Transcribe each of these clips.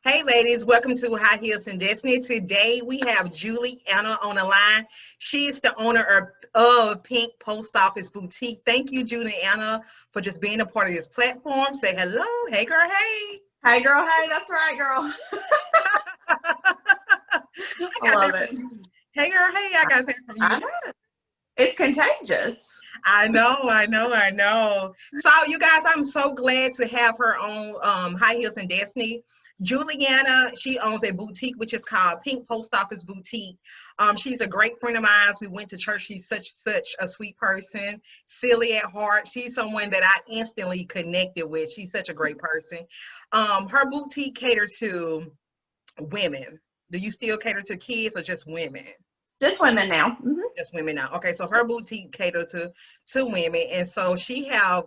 Hey ladies, welcome to High Heels and Destiny. Today we have Juliana on the line. She is the owner of Pink Post Office Boutique. Thank you, Juliana, for just being a part of this platform. Say hello. Hey girl, hey. Hey girl, hey, that's right, girl. I I got love that it. from you. Hey girl, hey, I got that from you. I know. It's contagious. I know. So, you guys, I'm so glad to have her on High Heels and Destiny. Juliana, she owns a boutique which is called Pink Post Office Boutique. She's a great friend of mine. We went to church. She's such a sweet person, silly at heart. She's someone that I instantly connected with. She's such a great person. Her boutique caters to women. Do you still cater to kids or just women? Just women now. Just women now. Okay, so her boutique cater to women, and so she have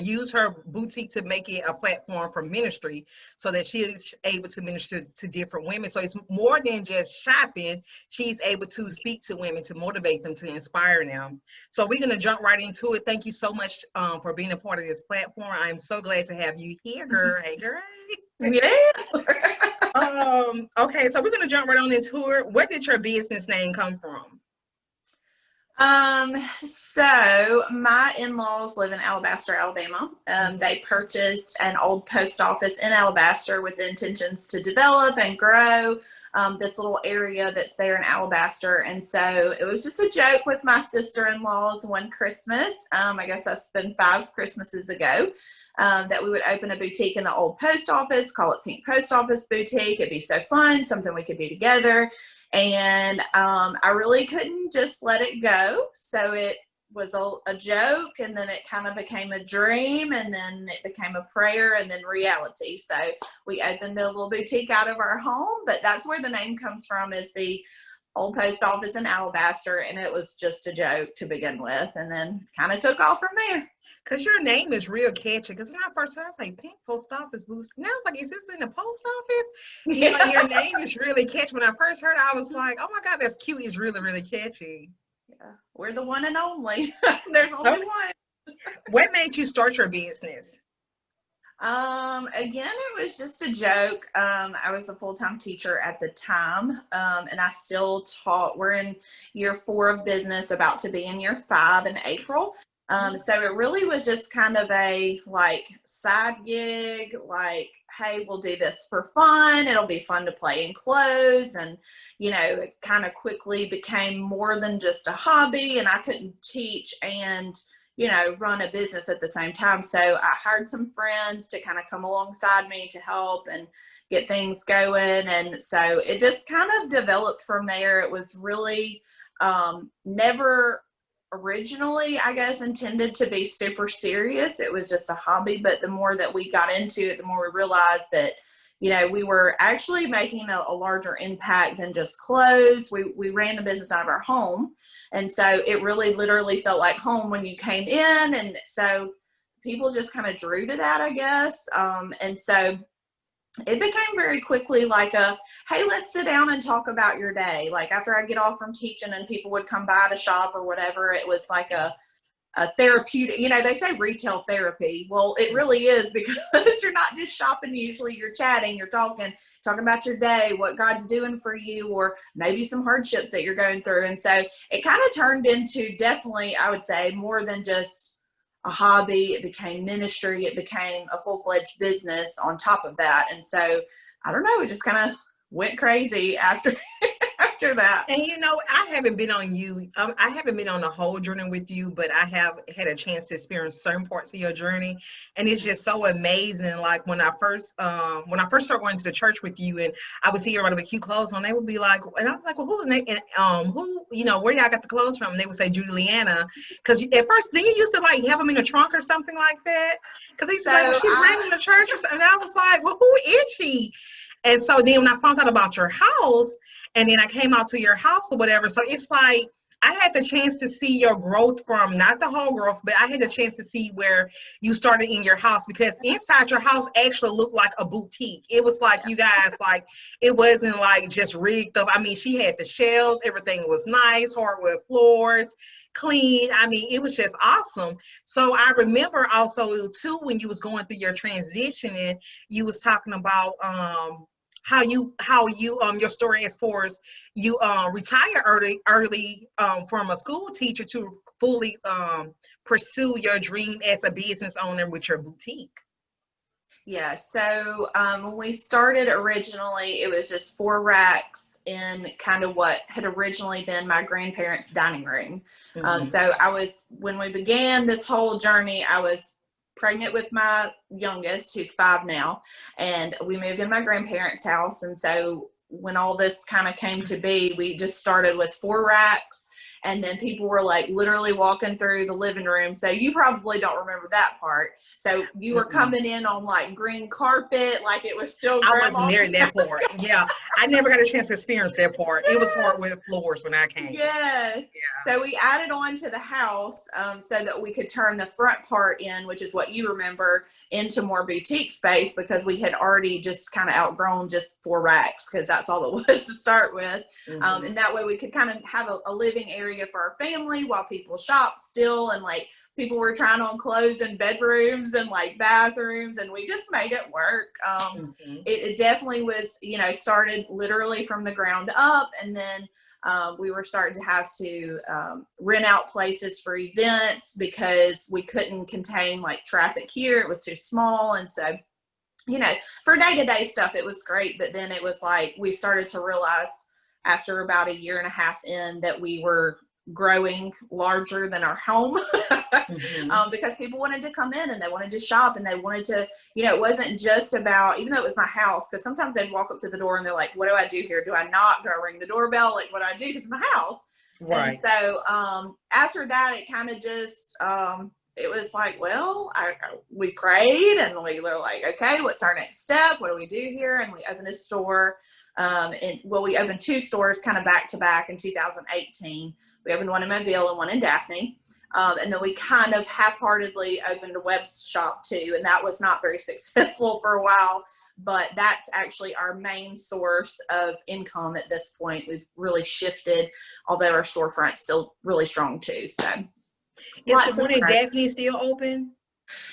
used her boutique to make it a platform for ministry, so that she is able to minister to different women. So it's more than just shopping. She's able to speak to women, to motivate them, to inspire them. So we're gonna jump right into it. Thank you so much for being a part of this platform. I'm so glad to have you here, girl. Hey, girl. Yeah. Okay, so we're gonna jump right on into it. Where did your business name come from? So my in-laws live in Alabaster, Alabama. They purchased an old post office in Alabaster with the intentions to develop and grow this little area that's there in Alabaster. And so it was just a joke with my sister-in-laws one Christmas. I guess that's been 5 Christmases ago. That we would open a boutique in the old post office, call it Pink Post Office Boutique. It'd be so fun, something we could do together. And I really couldn't just let it go. So it was a joke, and then it kind of became a dream, and then it became a prayer, and then reality. So we opened a little boutique out of our home, but that's where the name comes from, is the old post office in Alabaster, and it was just a joke to begin with, and then kind of took off from there. Because your name is real catchy. Because when I first heard, I was like, Pink Post Office Boost. Now it's like, is this in the post office? You know, and your name is really catchy. When I first heard it, I was like, oh my God, that's cute. It's really, really catchy. Yeah, we're the one and only. There's only Okay. one. What made you start your business? Again, it was just a joke. I was a full-time teacher at the time, and I still taught. We're in year 4 of business, about to be in year 5 in April. So it really was just kind of a side gig, hey, we'll do this for fun. It'll be fun to play in clothes. And, it kind of quickly became more than just a hobby, and I couldn't teach and run a business at the same time. So I hired some friends to kind of come alongside me to help and get things going. And so it just kind of developed from there. It was really never originally, I guess, intended to be super serious. It was just a hobby. But the more that we got into it, the more we realized that we were actually making a larger impact than just clothes. We ran the business out of our home. And so it really literally felt like home when you came in. And so people just kind of drew to that, I guess. And so it became very quickly like hey, let's sit down and talk about your day. Like after I get off from teaching and people would come by to shop or whatever, it was like a therapeutic, they say retail therapy. Well, it really is, because you're not just shopping. Usually you're chatting, you're talking about your day, what God's doing for you, or maybe some hardships that you're going through. And so it kind of turned into, definitely, I would say, more than just a hobby. It became ministry. It became a full-fledged business on top of that. And so I don't know, it just kind of went crazy after after that. And I haven't been on you. I haven't been on the whole journey with you, but I have had a chance to experience certain parts of your journey, and it's just so amazing. Like when I first started going to the church with you, and I would see everybody with cute clothes on, they would be like, and I was like, well, who's name? And who, where y'all got the clothes from? And they would say Juliana, because at first, then you used to have them in a trunk or something like that, because they used to well, she ran in the church or something. And I was like, well, who is she? And so then when I found out about your house, and then I came out to your house or whatever, so it's like I had the chance to see your growth from, not the whole growth, but I had the chance to see where you started in your house, because inside your house actually looked like a boutique. It was like, you guys, like, it wasn't like just rigged up. I mean, she had the shelves, everything was nice, hardwood floors, clean. I mean, it was just awesome. So I remember also too, when you was going through your transition, and you was talking about how you your story as far as you retire early from a school teacher to fully pursue your dream as a business owner with your boutique. Yeah, so when we started originally, it was just 4 racks in kind of what had originally been my grandparents' dining room. Mm-hmm. So when we began this whole journey, I was pregnant with my youngest, who's 5 now, and we moved in my grandparents' house. And so when all this kind of came to be, we just started with 4 racks. And then people were like literally walking through the living room. So you probably don't remember that part. So you were Mm-mm. coming in on like green carpet, like it was still I wasn't grandma's there in that part. Yeah, I never got a chance to experience that part. It was hardwood floors when I came. Yeah. So we added on to the house so that we could turn the front part in, which is what you remember, into more boutique space, because we had already just kind of outgrown just 4 racks, because that's all it was to start with. Mm-hmm. And that way we could kind of have a living area for our family while people shop still, and like people were trying on clothes in bedrooms and like bathrooms, and we just made it work. Mm-hmm. It definitely was, started literally from the ground up, and then we were starting to have to rent out places for events because we couldn't contain like traffic here. It was too small. And so, for day-to-day stuff, it was great. But then it was like we started to realize after about a year and a half in that we were growing larger than our home. Mm-hmm. Because people wanted to come in and they wanted to shop, and they wanted to, it wasn't just about, even though it was my house, because sometimes they'd walk up to the door and they're like, what do I do here? Do I knock? Do I ring the doorbell? Like, what do I do? Because it's my house. Right. And so after that, it kind of just, it was like, well, we prayed, and we were like, okay, what's our next step? What do we do here? And we opened a store. We opened 2 stores kind of back to back in 2018. We opened one in Mobile and one in Daphne. And then we kind of half-heartedly opened a web shop too, and that was not very successful for a while, but that's actually our main source of income at this point. We've really shifted, although our storefront's still really strong too. So Is the one in Daphne still open?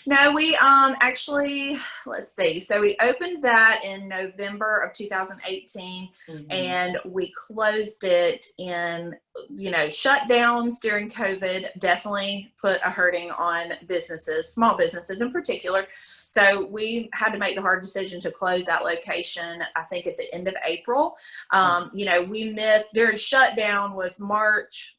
No, we actually, let's see. So we opened that in November of 2018, Mm-hmm. and we closed it in, shutdowns during COVID definitely put a hurting on businesses, small businesses in particular. So we had to make the hard decision to close that location, I think at the end of April. We missed, during shutdown was March,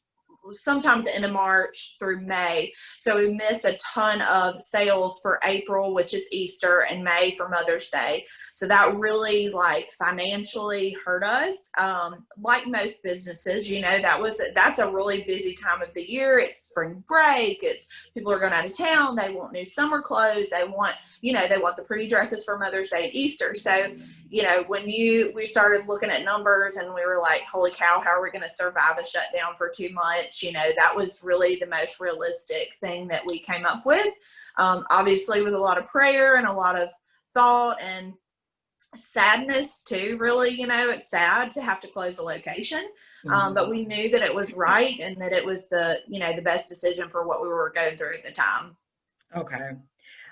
sometime at the end of March through May. So we missed a ton of sales for April, which is Easter, and May for Mother's Day. So that really financially hurt us. Like most businesses, that's a really busy time of the year. It's spring break. It's people are going out of town. They want new summer clothes. They want, they want the pretty dresses for Mother's Day and Easter. So, when we started looking at numbers, and we were like, holy cow, how are we going to survive the shutdown for 2 months? That was really the most realistic thing that we came up with. Obviously with a lot of prayer and a lot of thought and sadness too, really, it's sad to have to close a location. Mm-hmm. But we knew that it was right, and that it was the best decision for what we were going through at the time. Okay.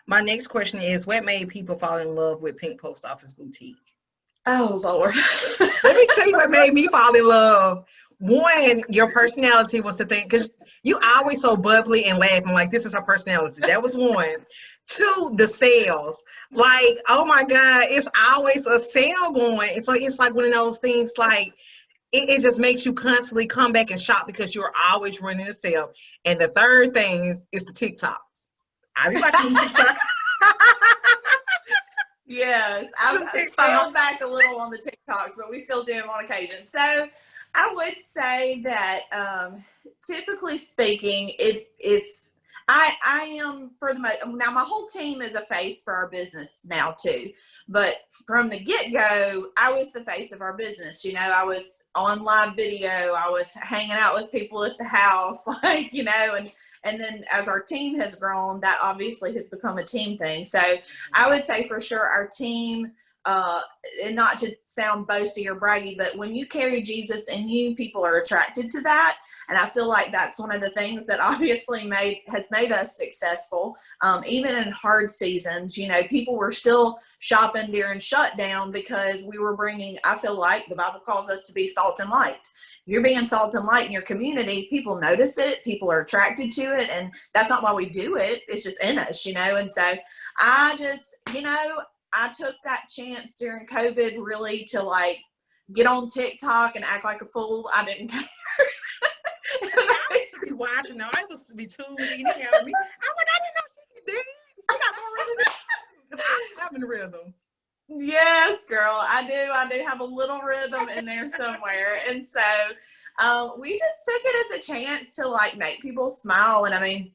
My next question is, what made people fall in love with Pink Post Office Boutique? Oh, Lord. Let me tell you what made me fall in love. One, your personality was the thing, because you always so bubbly and laughing, like this is her personality. That was one. 2, the sales. Like, oh my God, it's always a sale going. And so it's like one of those things, like it just makes you constantly come back and shop because you're always running a sale. And the third thing is the TikToks. I be watching TikTok. Yes, I've scaled back a little on the TikToks, but we still do them on occasion. So I would say that typically speaking, if I am for the most, now my whole team is a face for our business now too, but from the get-go, I was the face of our business. You know, I was on live video, I was hanging out with people at the house, like, you know, and then as our team has grown, that obviously has become a team thing. So I would say for sure our team, and not to sound boasty or braggy, but when you carry Jesus in you, people are attracted to that. And I feel like that's one of the things that obviously has made us successful. Even in hard seasons, you know, people were still shopping during shutdown because we were bringing, I feel like the Bible calls us to be salt and light. You're being salt and light in your community. People notice it. People are attracted to it. And that's not why we do it. It's just in us, you know? And so I just, you know, I took that chance during COVID really to like get on TikTok and act like a fool. I didn't care. I used to be watching. Now I used to be tuned in. You help me. I'm like, I didn't know she could dance. She got more rhythm than I have in the rhythm. Yes, girl, I do have a little rhythm in there somewhere. And so we just took it as a chance to like make people smile. And I mean,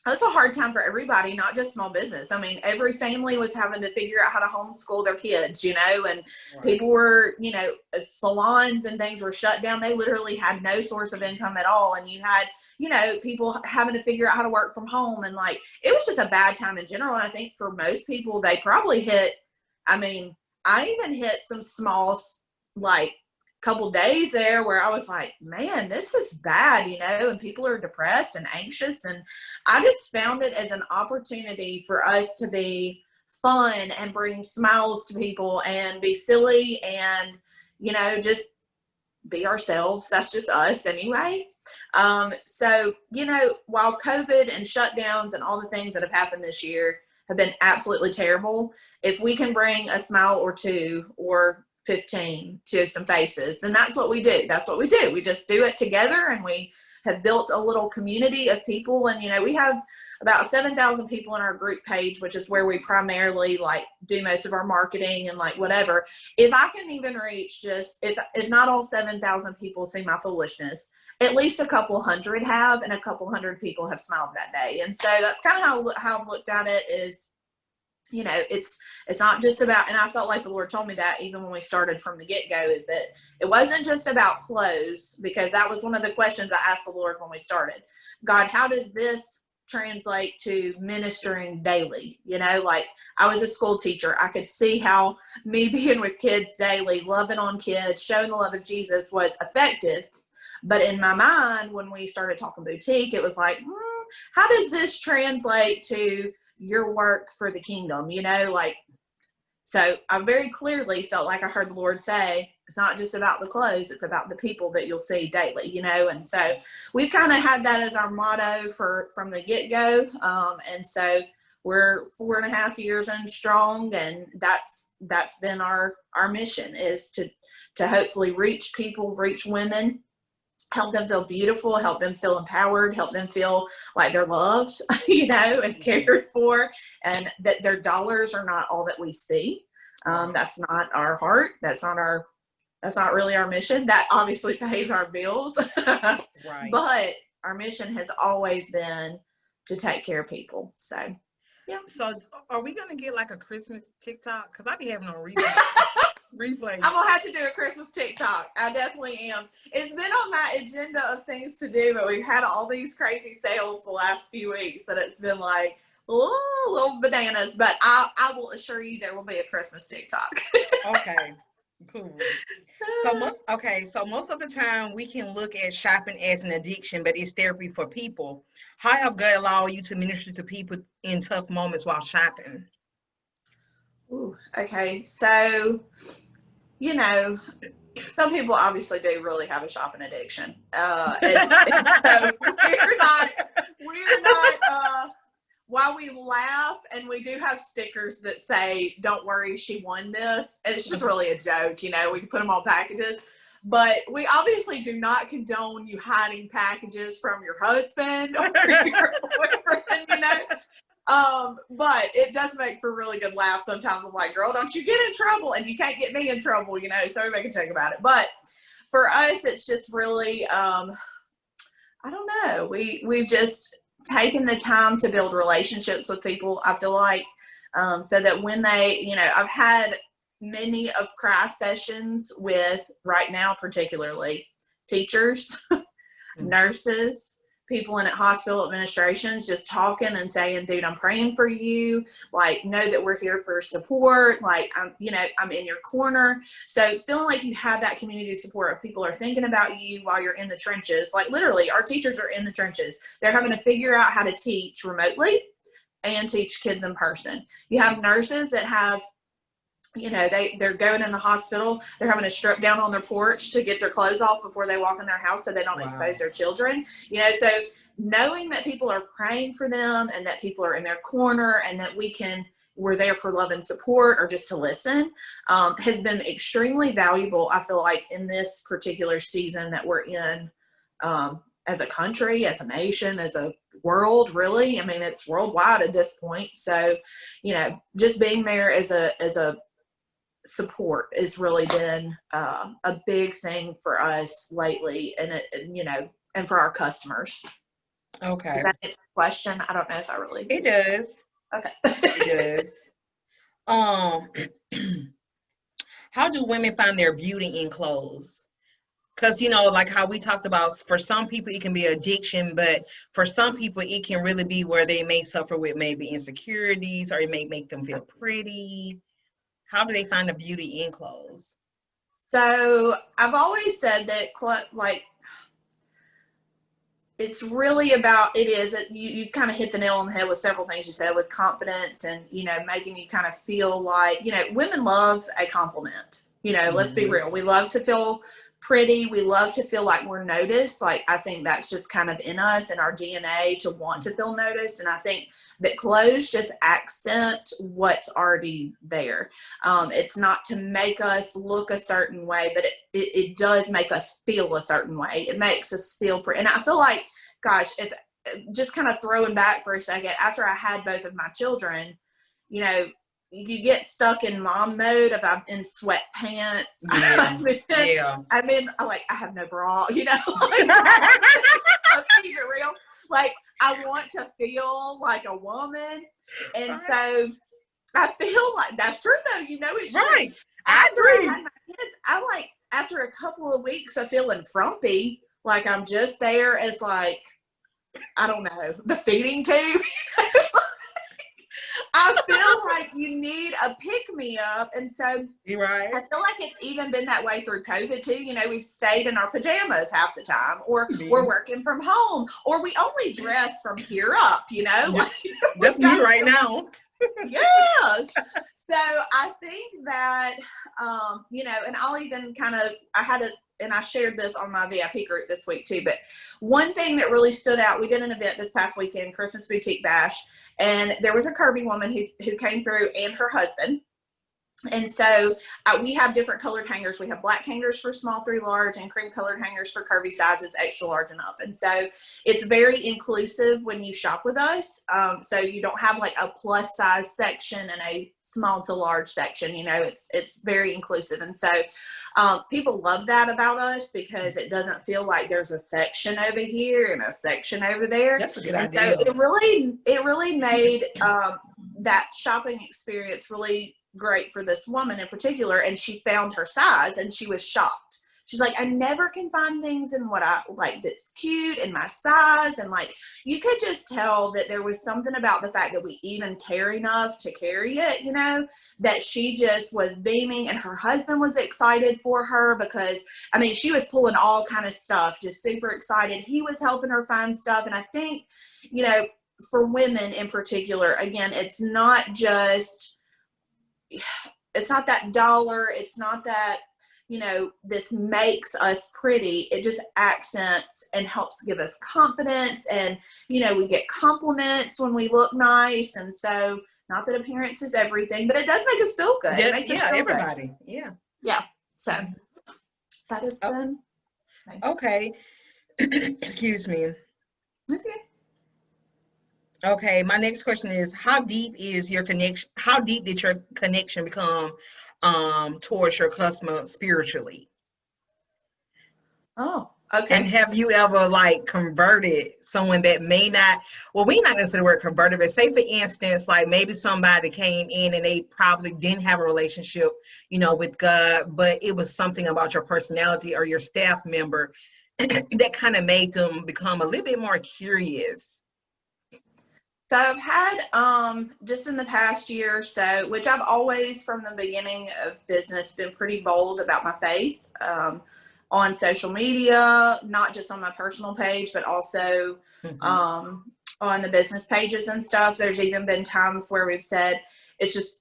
it's a hard time for everybody, not just small business. I mean, every family was having to figure out how to homeschool their kids, you know, and people were, you know, salons and things were shut down. They literally had no source of income at all. And you had, you know, people having to figure out how to work from home. And like, it was just a bad time in general. And I think for most people, they probably hit, I mean, I even hit some small, like, couple days there where I was like, man, this is bad, you know, and people are depressed and anxious. And I just found it as an opportunity for us to be fun and bring smiles to people and be silly and, you know, just be ourselves. That's just us anyway. So, you know, while COVID and shutdowns and all the things that have happened this year have been absolutely terrible, if we can bring a smile or two or 15 to some faces, then that's what we do. That's what we do. We just do it together, and we have built a little community of people. And, you know, we have about 7,000 people in our group page, which is where we primarily like do most of our marketing and like whatever. If I can even reach just, if not all 7,000 people see my foolishness, at least a couple hundred have, and a couple hundred people have smiled that day. And so that's kind of how I've looked at it is, you know, it's not just about, and I felt like the Lord told me that even when we started from the get-go, is that it wasn't just about clothes, because that was one of the questions I asked the Lord when we started. God, how does this translate to ministering daily? You know, like I was a school teacher. I could see how me being with kids daily, loving on kids, showing the love of Jesus was effective. But in my mind, when we started talking boutique, it was like, how does this translate to your work for the kingdom, you know, like, so I very clearly felt like I heard the Lord say, it's not just about the clothes, it's about the people that you'll see daily, you know. And so we kind of had that as our motto from the get-go. And so we're 4.5 years in strong, and that's been our mission, is to hopefully reach people, reach women, help them feel beautiful, help them feel empowered, help them feel like they're loved, you know, and cared for, and that their dollars are not all that we see. That's not our heart. That's not really our mission. That obviously pays our bills. Right. But our mission has always been to take care of people. So, yeah. So are we going to get like a Christmas TikTok? Because I be having on replay. I'm gonna have to do a Christmas TikTok. I definitely am. It's been on my agenda of things to do, but we've had all these crazy sales the last few weeks, and it's been like little bananas. But I will assure you there will be a Christmas TikTok. Okay, cool. So most of the time we can look at shopping as an addiction, but it's therapy for people. How have God allowed you to minister to people in tough moments while shopping? Ooh, okay, so, you know, some people obviously do really have a shopping addiction. And so we're not, while we laugh and we do have stickers that say, don't worry, she won this. And it's just really a joke, you know, we can put them on packages. But we obviously do not condone you hiding packages from your husband or your boyfriend, you know. But it does make for really good laughs sometimes. I'm like, girl, don't you get in trouble, and you can't get me in trouble, you know, so we make a joke about it. But for us, it's just really, I don't know. We've just taking the time to build relationships with people, I feel like, so that when they, I've had many of cry sessions with, right now particularly, teachers, nurses, people in hospital administrations, just talking and saying, dude, I'm praying for you. Like, know that we're here for support. Like, I'm in your corner. So feeling like you have that community support of people are thinking about you while you're in the trenches. Like, literally, our teachers are in the trenches. They're having to figure out how to teach remotely and teach kids in person. You have nurses that have, they're going in the hospital, they're having to strip down on their porch to get their clothes off before they walk in their house so they don't expose their children. So knowing that people are praying for them and that people are in their corner and that we're there for love and support or just to listen, has been extremely valuable, I feel like, in this particular season that we're in, as a country, as a nation, as a world, really. I mean, it's worldwide at this point. So, just being there as a support has really been a big thing for us lately, and and for our customers. Okay. Does that answer the question? I don't know if I really. It does. Okay. It does. How do women find their beauty in clothes? Because, like how we talked about, for some people it can be addiction, but for some people it can really be where they may suffer with maybe insecurities, or it may make them feel pretty. How do they find the beauty in clothes? So I've always said that, it's really about, you've kind of hit the nail on the head with several things you said, with confidence and, making you kind of feel like, women love a compliment. Let's be real. We love to feel pretty. We love to feel like we're noticed. Like, I think that's just kind of in us and our DNA to want to feel noticed. And I think that clothes just accent what's already there. It's not to make us look a certain way, but it does make us feel a certain way. It makes us feel pretty. And I feel like, gosh, if just kind of throwing back for a second, after I had both of my children, you get stuck in mom mode if I'm in sweatpants. Yeah. I have no bra, I'll keep it real. Like, I want to feel like a woman. And so I feel like that's true though. It's right. True. After I had my kids, after a couple of weeks of feeling frumpy, like I'm just there as like, I don't know, the feeding tube. I feel like you need a pick-me-up. And so You're right. I feel like it's even been that way through COVID too. We've stayed in our pajamas half the time, or we're working from home, or we only dress from here up, That's me right now. Yes. So I think that, and I'll even and I shared this on my VIP group this week too, but one thing that really stood out, we did an event this past weekend, Christmas Boutique Bash, and there was a curvy woman who came through, and her husband. And so we have different colored hangers. We have black hangers for small through large and cream colored hangers for curvy sizes, extra large and up. And so it's very inclusive when you shop with us. So you don't have like a plus size section and a small to large section. It's very inclusive. And so people love that about us, because it doesn't feel like there's a section over here and a section over there. That's a good idea. idea. So it really made that shopping experience really great for this woman in particular. And she found her size and she was shocked. She's like, I never can find things in what I like that's cute in my size. And like, you could just tell that there was something about the fact that we even care enough to carry it, that she just was beaming, and her husband was excited for her, because she was pulling all kind of stuff, just super excited. He was helping her find stuff. And I think, for women in particular, again, it's not that dollar. It's not that, this makes us pretty. It just accents and helps give us confidence. And, we get compliments when we look nice. And so, not that appearance is everything, but it does make us feel good. It makes us feel everybody. Good. Yeah. Yeah. So that is then. Okay. Excuse me. That's good. Okay, my next question is, how deep is your connection? How deep did your connection become towards your customer spiritually? Oh, And Okay. have you ever like converted someone that may not, well, we're not going to say the word converted, but say for instance, like maybe somebody came in and they probably didn't have a relationship, with God, but it was something about your personality or your staff member that kind of made them become a little bit more curious. So I've had just in the past year or so, which I've always from the beginning of business been pretty bold about my faith on social media, not just on my personal page, but also Mm-hmm. on the business pages and stuff. There's even been times where we've said,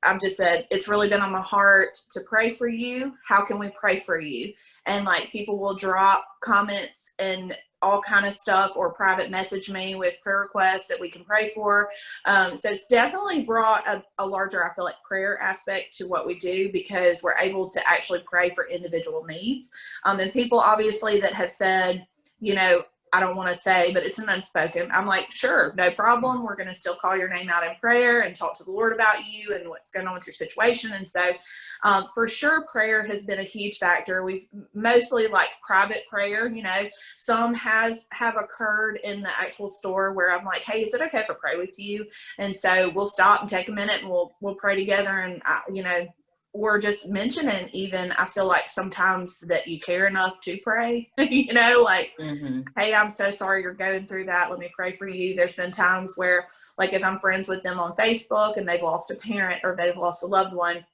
I've just said, it's really been on my heart to pray for you. How can we pray for you? And like people will drop comments and all kind of stuff or private message me with prayer requests that we can pray for. So it's definitely brought a larger, I feel like, prayer aspect to what we do because we're able to actually pray for individual needs. And people obviously that have said, I don't want to say, but it's an unspoken. I'm like, sure, no problem. We're going to still call your name out in prayer and talk to the Lord about you and what's going on with your situation. And so for sure, prayer has been a huge factor. We've mostly like private prayer, some have occurred in the actual store where I'm like, hey, is it okay if I pray with you? And so we'll stop and take a minute and we'll pray together. And, or just mentioning even, I feel like sometimes that you care enough to pray, like, Mm-hmm. hey, I'm so sorry you're going through that. Let me pray for you. There's been times where, like, if I'm friends with them on Facebook and they've lost a parent or they've lost a loved one,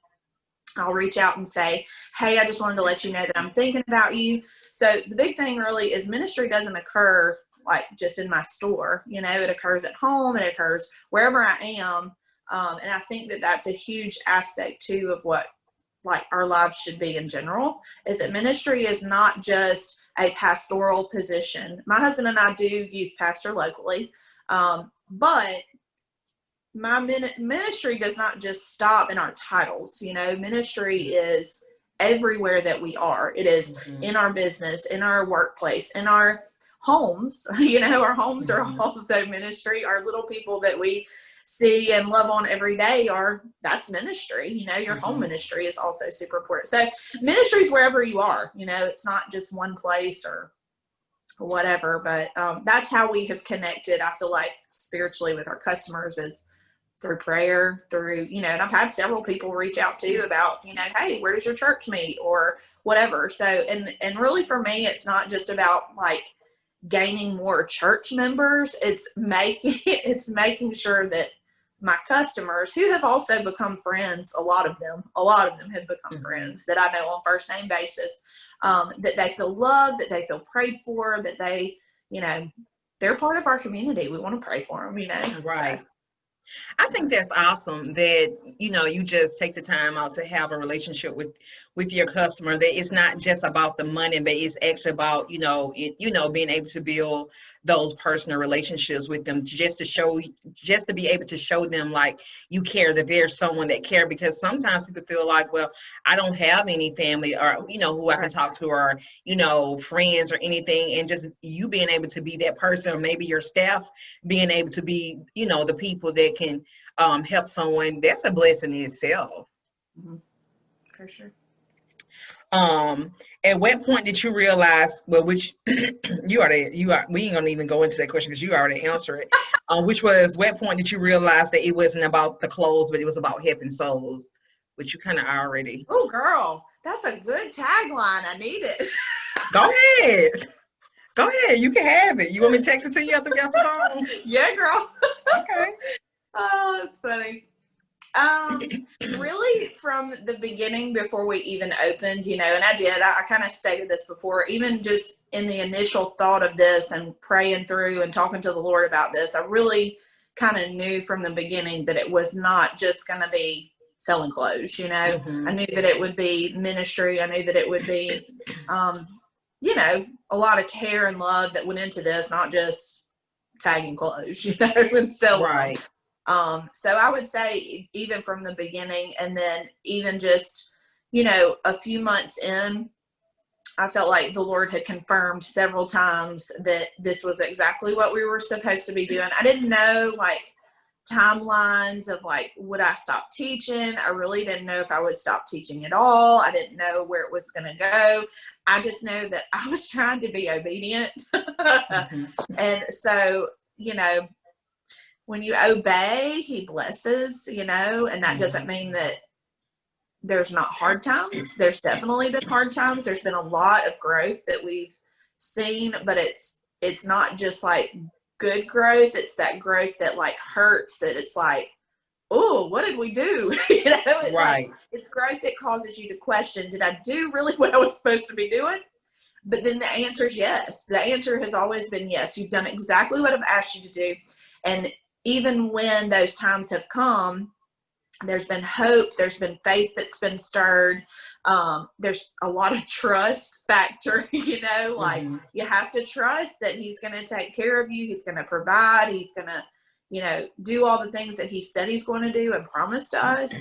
I'll reach out and say, hey, I just wanted to let you know that I'm thinking about you. So the big thing really is ministry doesn't occur like just in my store. It occurs at home. It occurs wherever I am. And I think that that's a huge aspect too of what like our lives should be in general, is that ministry is not just a pastoral position. My husband and I do youth pastor locally, but my ministry does not just stop in our titles. Ministry is everywhere that we are. It is Mm-hmm. in our business, in our workplace, in our homes. Our homes are Mm-hmm. also ministry. Our little people that we see and love on every day that's ministry. Your home Mm-hmm. ministry is also super important. So ministry is wherever you are. It's not just one place or whatever, but that's how we have connected, I feel like, spiritually with our customers, is through prayer, through, and I've had several people reach out to about, hey, where does your church meet or whatever. So, and really for me, it's not just about like gaining more church members. It's making sure that my customers, who have also become friends, a lot of them have become Mm-hmm. friends that I know on first name basis, that they feel loved, that they feel prayed for, that they, they're part of our community. We want to pray for them, Right. So. I think that's awesome that you just take the time out to have a relationship with your customer, that it's not just about the money, but it's actually about being able to build those personal relationships with them, just to be able to show them like you care, that there's someone that care. Because sometimes people feel like, well, I don't have any family or who I can Right. talk to, or friends or anything, and just you being able to be that person, or maybe your staff being able to be the people that can help someone. That's a blessing in itself. Mm-hmm. For sure. At what point did you realize, well, which we ain't gonna even go into that question because you already answered it, which was, what point did you realize that it wasn't about the clothes but it was about helping souls, which you kind of already. Oh, girl, that's a good tagline. I need it. Go ahead, you can have it. You want me to text it to you after we get off the phone? Yeah, girl. Okay. Oh, that's funny. Really from the beginning, before we even opened, and I kind of stated this before, even just in the initial thought of this and praying through and talking to the Lord about this, I really kind of knew from the beginning that it was not just going to be selling clothes. Mm-hmm. I knew that it would be ministry. I knew that it would be, a lot of care and love that went into this, not just tagging clothes, and selling them. Right. So I would say even from the beginning, and then even just, a few months in, I felt like the Lord had confirmed several times that this was exactly what we were supposed to be doing. I didn't know, like, timelines of like, would I stop teaching? I really didn't know if I would stop teaching at all. I didn't know where it was going to go. I just know that I was trying to be obedient. And so, when you obey, he blesses, and that doesn't mean that there's not hard times. There's definitely been hard times. There's been a lot of growth that we've seen, but it's not just like good growth. It's that growth that like hurts, that it's like, oh, what did we do? Right. It's growth that causes you to question, did I do really what I was supposed to be doing? But then the answer is yes. The answer has always been yes. You've done exactly what I've asked you to do. And even when those times have come, there's been hope, there's been faith that's been stirred. There's a lot of trust factor, like you have to trust that he's going to take care of you. He's going to provide. He's going to, do all the things that he said he's going to do and promised us.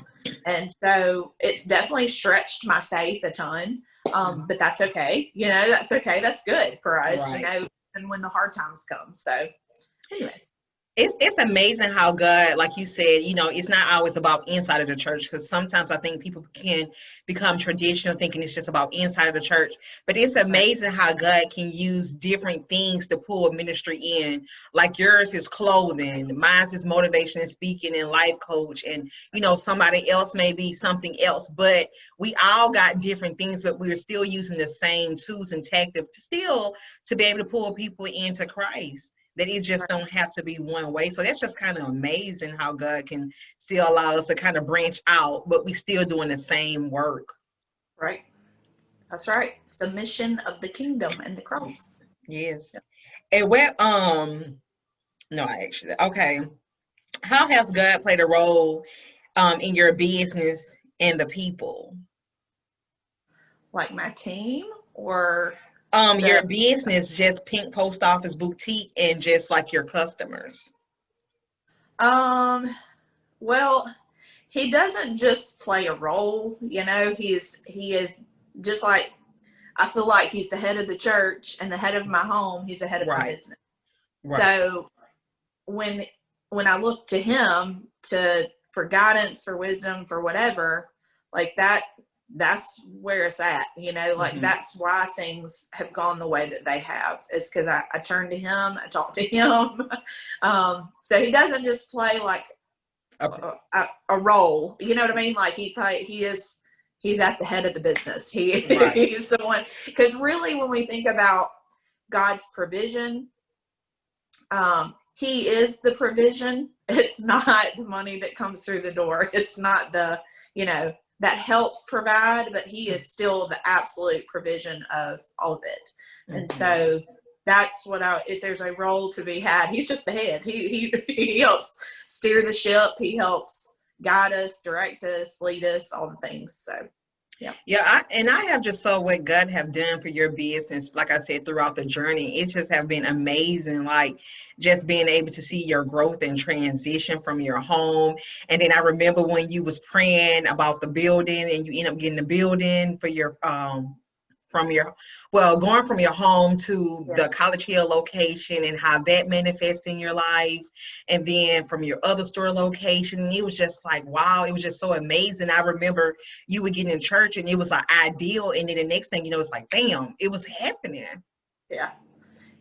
And so it's definitely stretched my faith a ton. But that's okay. That's okay. That's good for us, right. And when the hard times come. So anyways. It's amazing how God, like you said, it's not always about inside of the church, because sometimes I think people can become traditional thinking it's just about inside of the church. But it's amazing how God can use different things to pull a ministry in. Like yours is clothing, mine's is motivation and speaking and life coach, and somebody else may be something else. But we all got different things, but we're still using the same tools and tactics to be able to pull people into Christ. That it just don't have to be one way. So that's just kind of amazing how God can still allow us to kind of branch out, but we still doing the same work. Right. That's right. Submission of the kingdom and the cross. Yes. And okay. How has God played a role in your business and the people? Like my team or? Your business, just Pink Post Office Boutique, and just like your customers. Well, he doesn't just play a role, he is just like, I feel like he's the head of the church and the head of my home. He's the head of my business. Right. So when I look to him for guidance, for wisdom, for whatever, like that's where it's at, like that's why things have gone the way that they have, is because I turn to him, I talk to him. So he doesn't just play like a role, you know what I mean? Like he's at the head of the business. He's the one, because really when we think about God's provision, he is the provision. It's not the money that comes through the door. It's not the, that helps provide, but he is still the absolute provision of all of it. And so that's what if there's a role to be had, he's just the head. He helps steer the ship. He helps guide us, direct us, lead us, all the things. So yeah. I have just saw what God have done for your business, like I said, throughout the journey. It just have been amazing, like just being able to see your growth and transition from your home. And then I remember when you was praying about the building and you end up getting the building for your going from your home to the College Hill location, and how that manifests in your life. And then from your other store location, it was just like, wow, it was just so amazing. I remember you would get in church and it was like ideal. And then the next thing, it's like, damn, it was happening.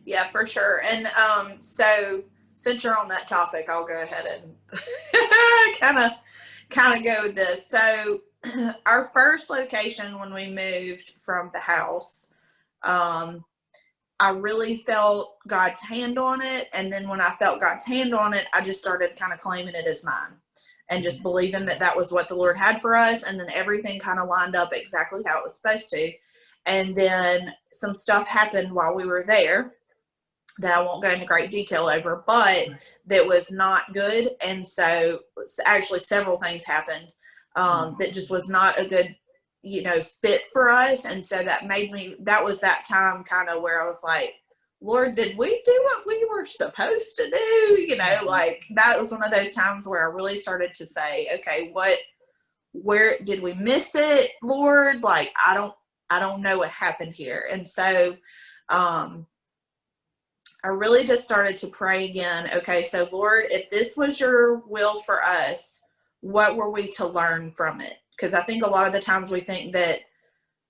Yeah, for sure. And so since you're on that topic, I'll go ahead and kind of go with this. So our first location, when we moved from the house, I really felt God's hand on it. And then when I felt God's hand on it, I just started kind of claiming it as mine and just believing that was what the Lord had for us. And then everything kind of lined up exactly how it was supposed to. And then some stuff happened while we were there that I won't go into great detail over, but that was not good. And so actually several things happened that just was not a good, fit for us. And so that was that time kind of where I was like, Lord, did we do what we were supposed to do? Like that was one of those times where I really started to say, okay, where did we miss it, Lord? Like, I don't know what happened here. And so, I really just started to pray again. Okay, so Lord, if this was your will for us, what were we to learn from it? Because I think a lot of the times we think that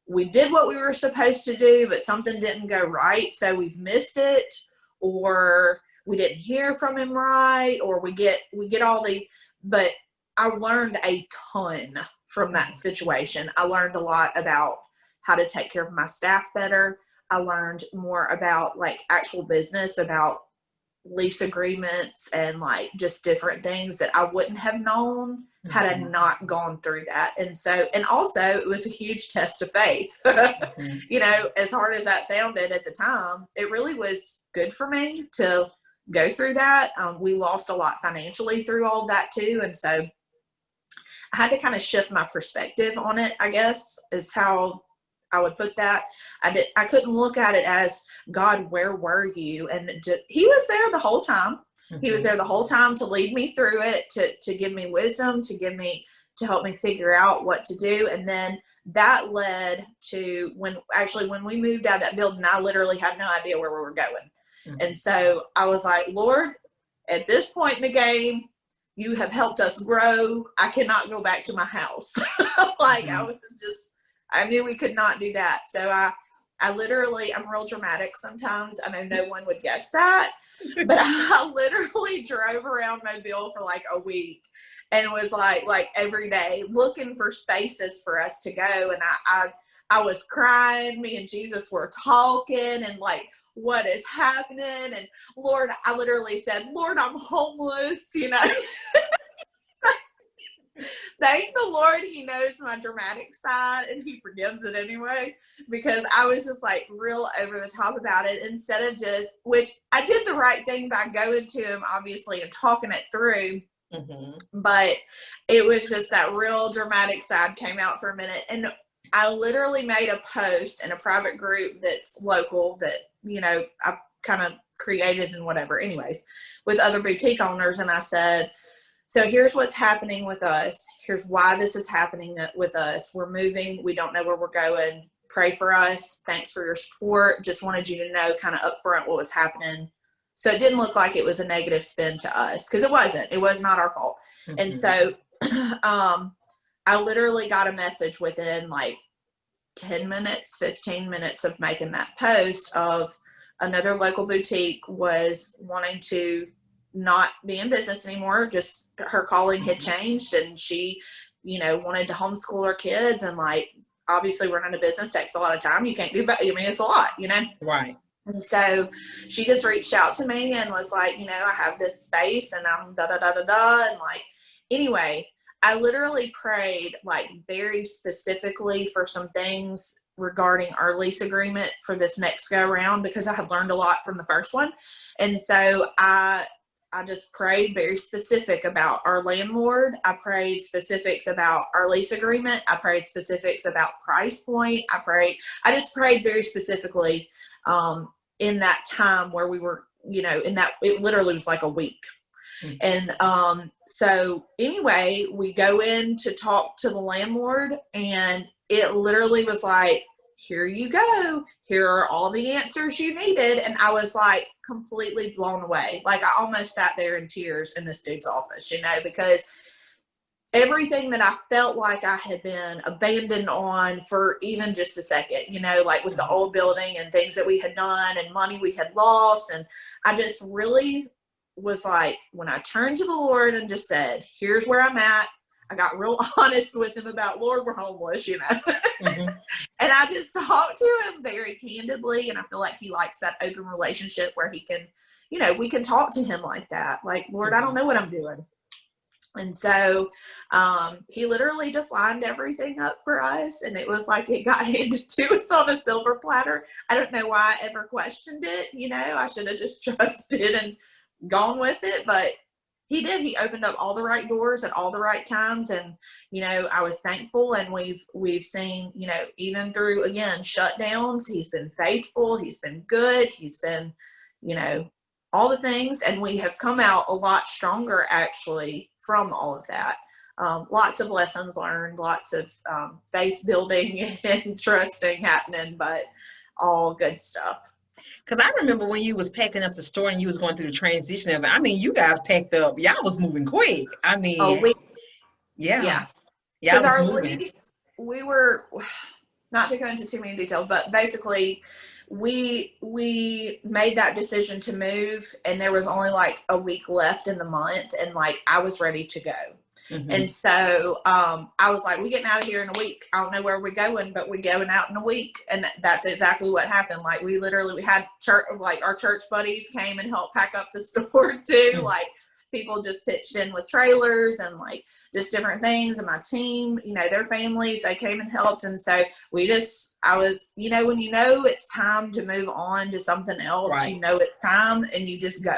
we did what we were supposed to do, but something didn't go right, so we've missed it, or we didn't hear from him right, or we get all the, but I learned a ton from that situation. I learned a lot about how to take care of my staff better. I learned more about like actual business, about lease agreements and like just different things that I wouldn't have known had I not gone through that. And so, and also it was a huge test of faith. You know, as hard as that sounded at the time, it really was good for me to go through that. We lost a lot financially through all of that too. And so I had to kind of shift my perspective on it, I guess, is how I would put that. I couldn't look at it as, God, where were you? And he was there the whole time. He was there the whole time to lead me through it, to give me wisdom, to help me figure out what to do. And then that led to when we moved out of that building, I literally had no idea where we were going. And so I was like, Lord, at this point in the game, you have helped us grow. I cannot go back to my house. Like I knew we could not do that. So I literally, I'm real dramatic sometimes. I know no one would guess that, but I literally drove around Mobile for like a week and was like every day looking for spaces for us to go. And I was crying. Me and Jesus were talking and like, what is happening? And Lord, I literally said, Lord, I'm homeless, you know. Thank the Lord, he knows my dramatic side and he forgives it anyway, because I was just like real over the top about it, instead of just, which I did the right thing by going to him obviously and talking it through. But it was just that real dramatic side came out for a minute. And I literally made a post in a private group that's local that, you know, I've kind of created and whatever, anyways, with other boutique owners. And I said, so here's what's happening with us. Here's why this is happening with us. We're moving. We don't know where we're going. Pray for us. Thanks for your support. Just wanted you to know kind of upfront what was happening. So it didn't look like it was a negative spin to us, because it wasn't. It was not our fault. And so I literally got a message within like 10 minutes, 15 minutes of making that post of another local boutique was wanting to not be in business anymore. Just her calling had changed, and she, you know, wanted to homeschool her kids. And like, obviously running a business takes a lot of time. You can't do, but I mean, it's a lot, you know? Right. And so she just reached out to me and was like, you know, I have this space and I'm da da da da da. And like, anyway, I literally prayed like very specifically for some things regarding our lease agreement for this next go around, because I had learned a lot from the first one. And so I just prayed very specific about our landlord. I prayed specifics about our lease agreement. I prayed specifics about price point. I just prayed very specifically in that time where we were, you know, in that, it literally was like a week. And so anyway, we go in to talk to the landlord, and it literally was like, here you go. Here are all the answers you needed. And I was like completely blown away. Like I almost sat there in tears in this dude's office, you know, because everything that I felt like I had been abandoned on for even just a second, you know, like with the old building and things that we had done and money we had lost. And I just really was like, when I turned to the Lord and just said, here's where I'm at, I got real honest with him about, Lord, we're homeless, you know. And I just talked to him very candidly. And I feel like he likes that open relationship where he can, you know, we can talk to him like that. Like, Lord, I don't know what I'm doing. And so he literally just lined everything up for us. And it was like it got handed to us on a silver platter. I don't know why I ever questioned it. You know, I should have just trusted and gone with it. But he did. He opened up all the right doors at all the right times. And, you know, I was thankful. And we've seen, you know, even through, again, shutdowns, he's been faithful. He's been good. He's been, you know, all the things. And we have come out a lot stronger, actually, from all of that. Lots of lessons learned, lots of faith building and trusting happening, but all good stuff. Because I remember when you was packing up the store and you was going through the transition of it. I mean, you guys packed up. Y'all was moving quick. I Oh, mean, yeah, yeah, y'all because was our moving. lease, we were, not to go into too many details, but basically we made that decision to move, and there was only like a week left in the month, and like I was ready to go. And Hmm. so I was like, we getting out of here in a week. I don't know where we're going, but we're going out in a week. And that's exactly what happened. Like we had church, like our church buddies came and helped pack up the store too. Like people just pitched in with trailers and like just different things. And my team, their families, they came and helped. And so I was, when it's time to move on to something else, Right. it's time, and you just go.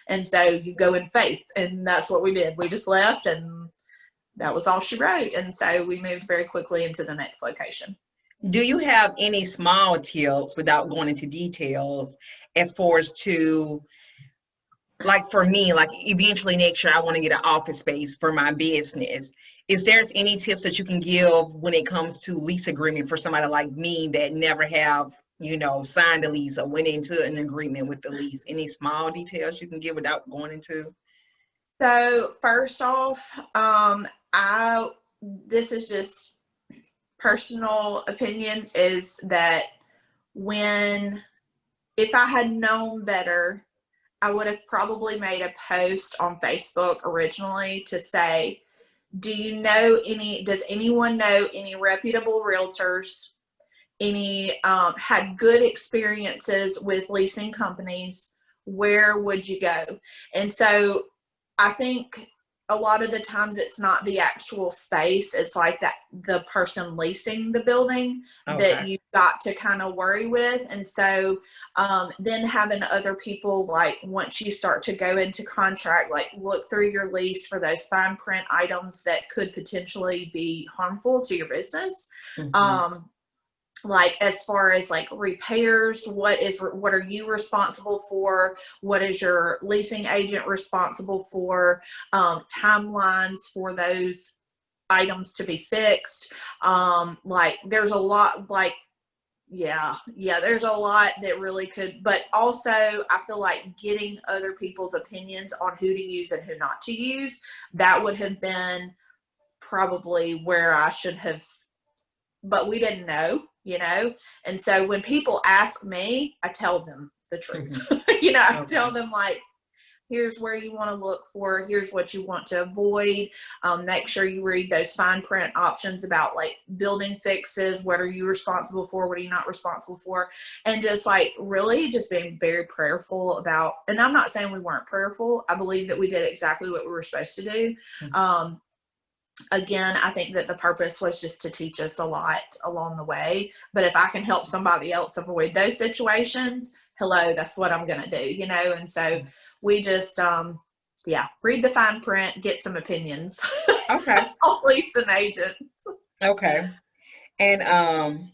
And so you go in faith. And that's what we did. We just left, and that was all she wrote. And so we moved very quickly into the next location. Do you have any small tips without going into details as far as to, like for me, like eventually next year I want to get an office space for my business. Is there any tips that you can give when it comes to lease agreement for somebody like me that never have, signed a lease or went into an agreement with the lease? Any small details you can give without going into? So first off, this is just personal opinion, is that when if I had known better, I would have probably made a post on Facebook originally to say, does anyone know any reputable realtors, any had good experiences with leasing companies? Where would you go? And so I think a lot of the times it's not the actual space, it's like that the person leasing the building that Okay. you've got to kind of worry with. And so then having other people, like once you start to go into contract, like look through your lease for those fine print items that could potentially be harmful to your business. Mm-hmm. Like as far as like repairs, what are you responsible for? What is your leasing agent responsible for? Timelines for those items to be fixed. Like there's a lot, like yeah, there's a lot that really could, but also I feel like getting other people's opinions on who to use and who not to use, that would have been probably where I should have, but we didn't know. And so when people ask me, I tell them the truth. Mm-hmm. I Okay. tell them like, here's where you want to look for, here's what you want to avoid. Make sure you read those fine print options about like building fixes. What are you responsible for? What are you not responsible for? And just like really just being very prayerful about, and I'm not saying we weren't prayerful. I believe that we did exactly what we were supposed to do. Again, I think that the purpose was just to teach us a lot along the way. But if I can help somebody else avoid those situations, hello, that's what I'm going to do, And so we just, read the fine print, get some opinions Okay. on leasing agents. Okay. And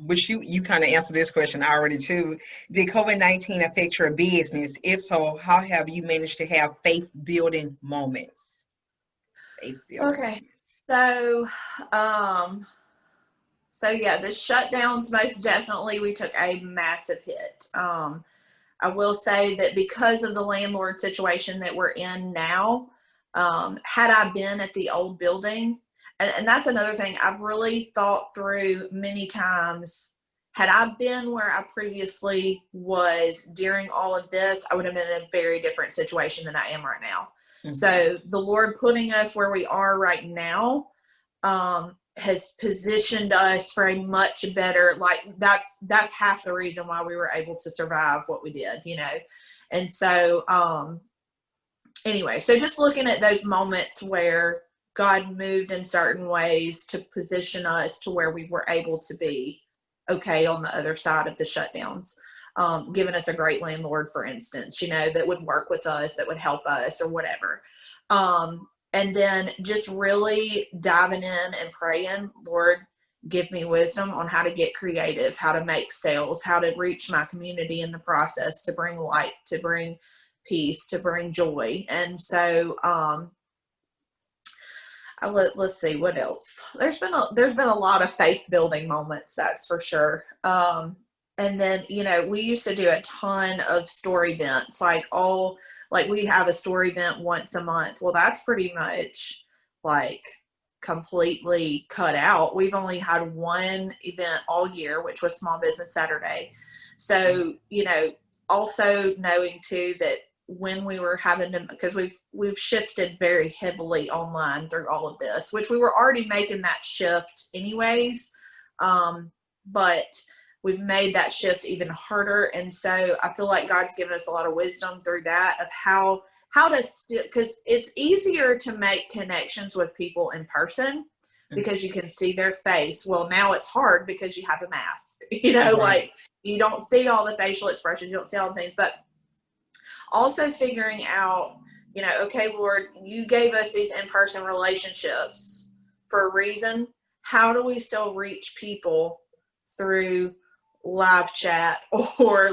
which you kind of answered this question already too. Did COVID-19 affect your business? If so, how have you managed to have faith building moments? Faith building Okay. moments. So yeah, the shutdowns, most definitely we took a massive hit. I will say that because of the landlord situation that we're in now, had I been at the old building, and that's another thing I've really thought through many times. Had I been where I previously was during all of this, I would have been in a very different situation than I am right now. Mm-hmm. So the Lord putting us where we are right now has positioned us for a much better, like that's half the reason why we were able to survive what we did, And so anyway, so just looking at those moments where God moved in certain ways to position us to where we were able to be okay on the other side of the shutdowns. Giving us a great landlord, for instance, that would work with us, that would help us or whatever. And then just really diving in and praying, Lord, give me wisdom on how to get creative, how to make sales, how to reach my community in the process, to bring light, to bring peace, to bring joy. And so let's see what else. There's been a lot of faith building moments, that's for sure. And then, we used to do a ton of store events, like we have a store event once a month. Well, that's pretty much like completely cut out. We've only had one event all year, which was Small Business Saturday. So, also knowing too that when we were having to, because we've shifted very heavily online through all of this, which we were already making that shift anyways. But we've made that shift even harder. And so I feel like God's given us a lot of wisdom through that of how to still, because it's easier to make connections with people in person because you can see their face. Well, now it's hard because you have a mask, Right. like you don't see all the facial expressions, you don't see all the things, but also figuring out, okay, Lord, you gave us these in-person relationships for a reason. How do we still reach people through live chat or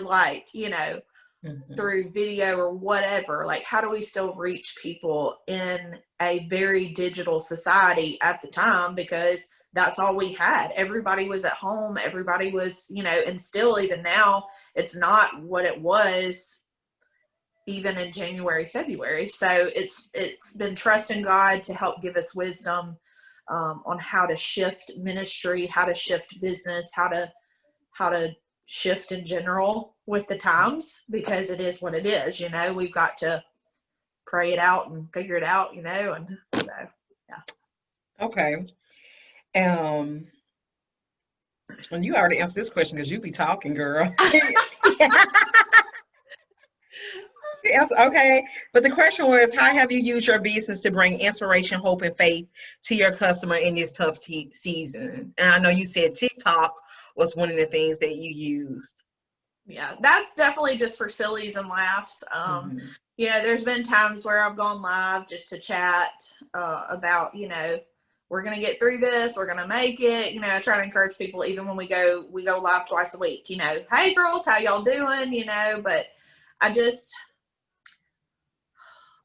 through video or whatever? Like, how do we still reach people in a very digital society at the time? Because that's all we had. Everybody was at home. Everybody was, and still even now, it's not what it was even in January, February. So it's been trusting God to help give us wisdom on how to shift ministry, how to shift business, how to shift in general with the times, because it is what it is. We've got to pray it out and figure it out, and so, yeah. Okay. And you already answered this question because you be talking, girl. Okay, but the question was, how have you used your business to bring inspiration, hope, and faith to your customer in this tough season? And I know you said TikTok was one of the things that you used. Yeah, that's definitely just for sillies and laughs. There's been times where I've gone live just to chat about, we're going to get through this, we're going to make it, try to encourage people even when we go live twice a week, hey girls, how y'all doing, but I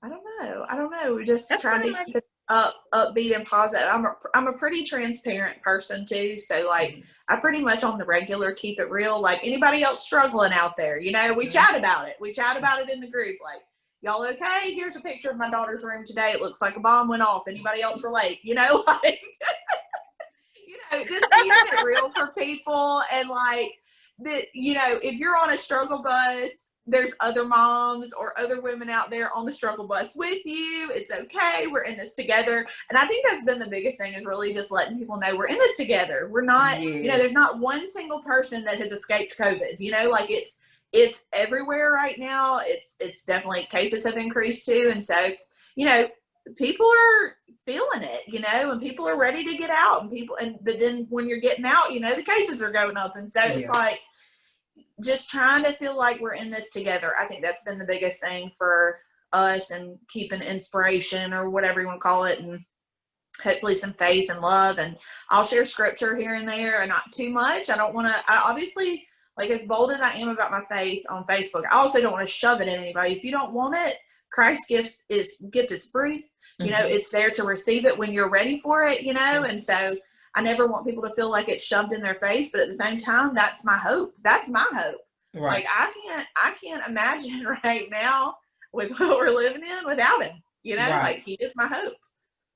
don't know. We're just That's trying to keep it upbeat and positive. I'm a pretty transparent person too. So like, I pretty much on the regular keep it real. Like anybody else struggling out there, we chat about it. We chat about it in the group. Like, y'all okay? Here's a picture of my daughter's room today. It looks like a bomb went off. Anybody else relate? Like, just keeping it real for people. And like that, if you're on a struggle bus, there's other moms or other women out there on the struggle bus with you. It's okay. We're in this together. And I think that's been the biggest thing, is really just letting people know we're in this together. We're not, there's not one single person that has escaped COVID, like it's everywhere right now. It's definitely, cases have increased too. And so, people are feeling it, and people are ready to get out, but then when you're getting out, the cases are going up. And so it's like, just trying to feel like we're in this together. I think that's been the biggest thing for us, and keeping inspiration or whatever you want to call it, and hopefully some faith and love. And I'll share scripture here and there, and not too much. I don't want to, obviously, like, as bold as I am about my faith on Facebook, I also don't want to shove it in anybody. If you don't want it, Christ's gift is free. It's there to receive it when you're ready for it, and so I never want people to feel like it's shoved in their face, but at the same time, that's my hope. That's my hope. Right. Like I can't imagine right now with what we're living in without him, right. Like he is my hope.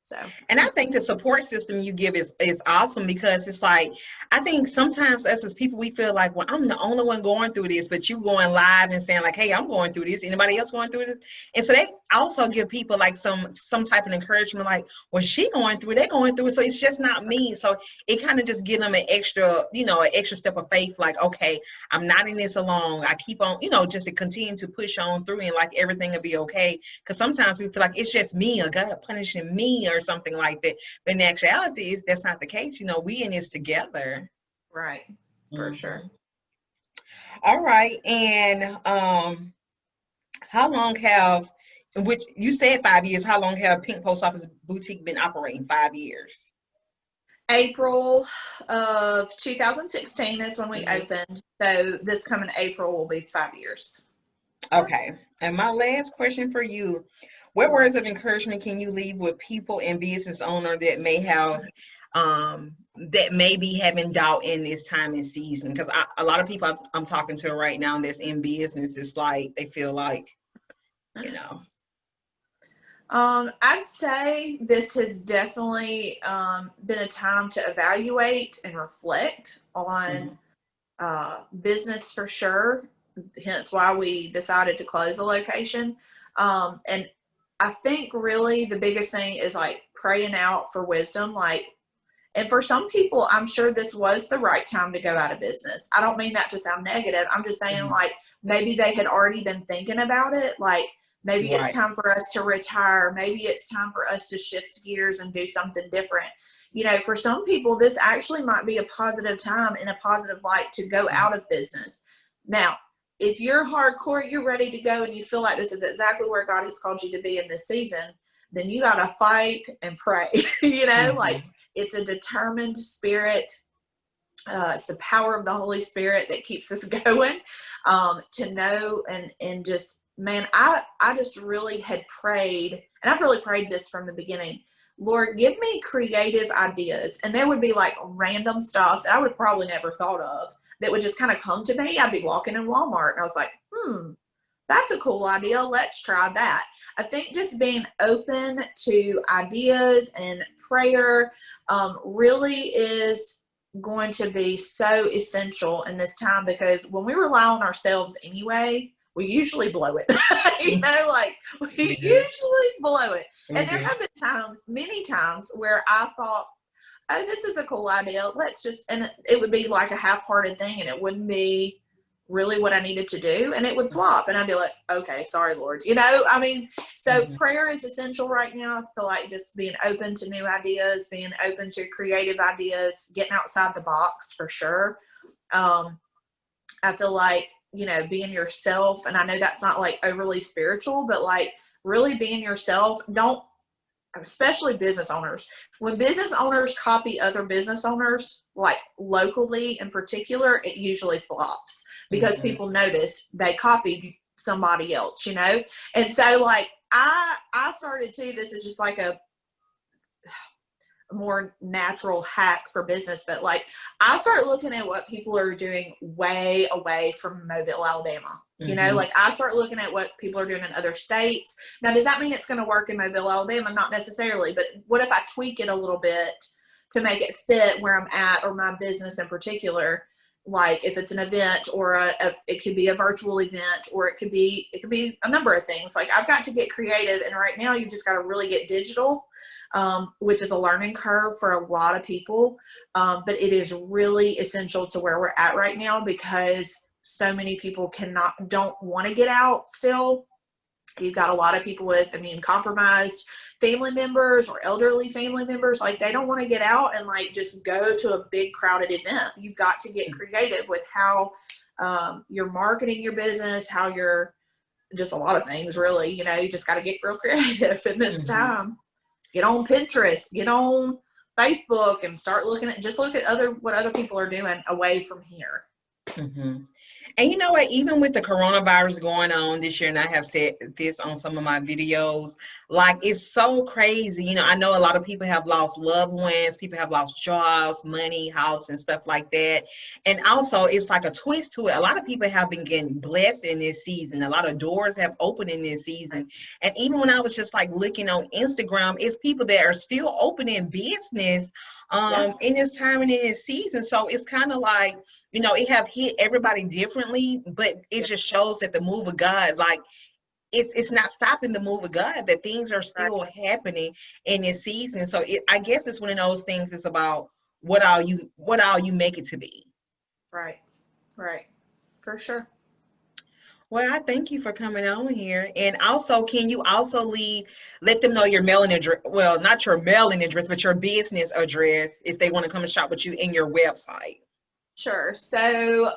So, and I think the support system you give is awesome, because it's like, I think sometimes us as people, we feel like, well, I'm the only one going through this, but you going live and saying like, hey, I'm going through this. Anybody else going through this? And so they also give people like some type of encouragement, like, well, she going through it, they're going through it, so it's just not me. So it kind of just give them an extra, an extra step of faith, like, okay, I'm not in this alone. I keep on, just to continue to push on through, and like everything will be okay. Because sometimes we feel like it's just me, or God punishing me, or something like that. But in actuality, that's not the case. We in this together. Right. For sure. All right. And how long which you said 5 years, how long have Pink Post Office Boutique been operating? 5 years. April of 2016 is when we opened. So this coming April will be 5 years. Okay. And my last question for you, what words of encouragement can you leave with people and business owners that may have that may be having doubt in this time and season? Because a lot of people I'm talking to right now that's in business, it's like they feel like, you know. I'd say this has definitely been a time to evaluate and reflect on business for sure. Hence why we decided to close the location. And I think really the biggest thing is like praying out for wisdom. Like, and for some people, I'm sure this was the right time to go out of business. I don't mean that to sound negative. I'm just saying like maybe they had already been thinking about it. Like maybe it's time for us to retire. Maybe it's time for us to shift gears and do something different. You know, for some people, this actually might be a positive time and a positive light to go out of business. Now, if you're hardcore, you're ready to go and you feel like this is exactly where God has called you to be in this season, then you got to fight and pray, you know, like it's a determined spirit. It's the power of the Holy Spirit that keeps us going, to know and just, man, I just really had prayed, and I've really prayed this from the beginning. Lord, give me creative ideas. And there would be like random stuff that I would probably never thought of that would just kind of come to me. I'd be walking in Walmart and I was like, that's a cool idea. Let's try that. I think just being open to ideas and prayer really is going to be so essential in this time, because when we rely on ourselves anyway, we usually blow it. You know, like we usually blow it. And there have been times, many times, where I thought, oh, this is a cool idea. Let's just, and it would be like a half-hearted thing and it wouldn't be really what I needed to do, and it would flop. And I'd be like, okay, sorry, Lord. You know, I mean, so prayer is essential right now. I feel like just being open to new ideas, being open to creative ideas, getting outside the box for sure. I feel like, you know, being yourself, and I know that's not like overly spiritual, but like really being yourself. Don't, especially business owners, when business owners copy other business owners, like locally in particular, it usually flops because people notice they copied somebody else, you know? And so like I started to, this is just like a more natural hack for business, but like I start looking at what people are doing way away from Mobile, Alabama. You know, like I start looking at what people are doing in other states. Now, does that mean it's going to work in Mobile, Alabama? Not necessarily, but what if I tweak it a little bit to make it fit where I'm at, or my business in particular? Like if it's an event, or it could be a virtual event, or it could be a number of things. Like I've got to get creative, and right now you just got to really get digital. Which is a learning curve for a lot of people. But it is really essential to where we're at right now, because so many people don't want to get out still. You've got a lot of people with immune compromised family members or elderly family members. Like they don't want to get out and like just go to a big crowded event. You've got to get creative with how you're marketing your business, how you're just a lot of things really, you know, you just got to get real creative in this time. Get on Pinterest, get on Facebook, and start look at what other people are doing away from here. And you know what, even with the coronavirus going on this year, and I have said this on some of my videos, like it's so crazy. You know, I know a lot of people have lost loved ones, people have lost jobs, money, house, and stuff like that. And also it's like a twist to it. A lot of people have been getting blessed in this season. A lot of doors have opened in this season. And even when I was just like looking on Instagram, it's people that are still opening business in this time and in this season. So it's kind of like, you know, it have hit everybody differently, but it just shows that the move of God, like it's not stopping the move of God, that things are still happening in this season. So I guess it's one of those things. It's about what all you make it to be. Right. For sure. Well, I thank you for coming on here. And also, can you also let them know your mailing address? Well, not your mailing address, but your business address if they want to come and shop with you in your website. Sure. So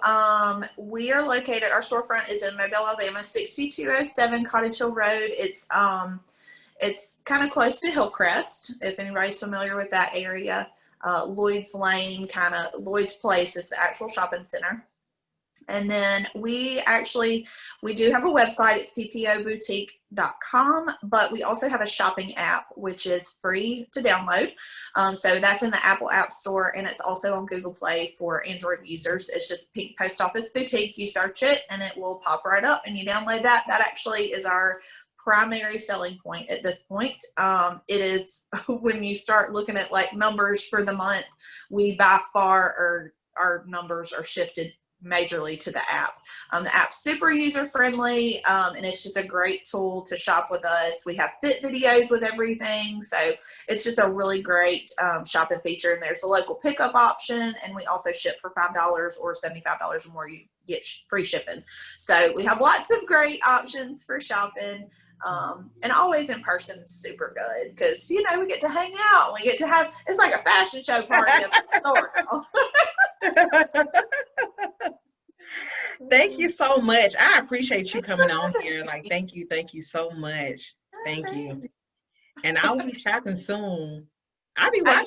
we are located, our storefront is in Mobile, Alabama, 6207 Cottage Hill Road. It's kind of close to Hillcrest, if anybody's familiar with that area. Lloyd's Lane, Lloyd's Place is the actual shopping center. And then we do have a website. It's ppoboutique.com, but we also have a shopping app, which is free to download. So that's in the Apple App Store, and it's also on Google Play for Android users. It's just Pink Post Office Boutique. You search it and it will pop right up, and you download that. That actually is our primary selling point at this point. It is when you start looking at like numbers for the month, we by far our numbers are shifted majorly to the app. The app's super user friendly, and it's just a great tool to shop with us. We have fit videos with everything, so it's just a really great shopping feature. And there's a local pickup option, and we also ship for $5 or $75 or more. You get free shipping. So we have lots of great options for shopping. And always in person is super good because, you know, we get to hang out. We get to have, it's like a fashion show party of the store. Thank you so much. I appreciate you coming on here. Like, thank you so much. Thank you. And I'll be shopping soon. I'll be watching.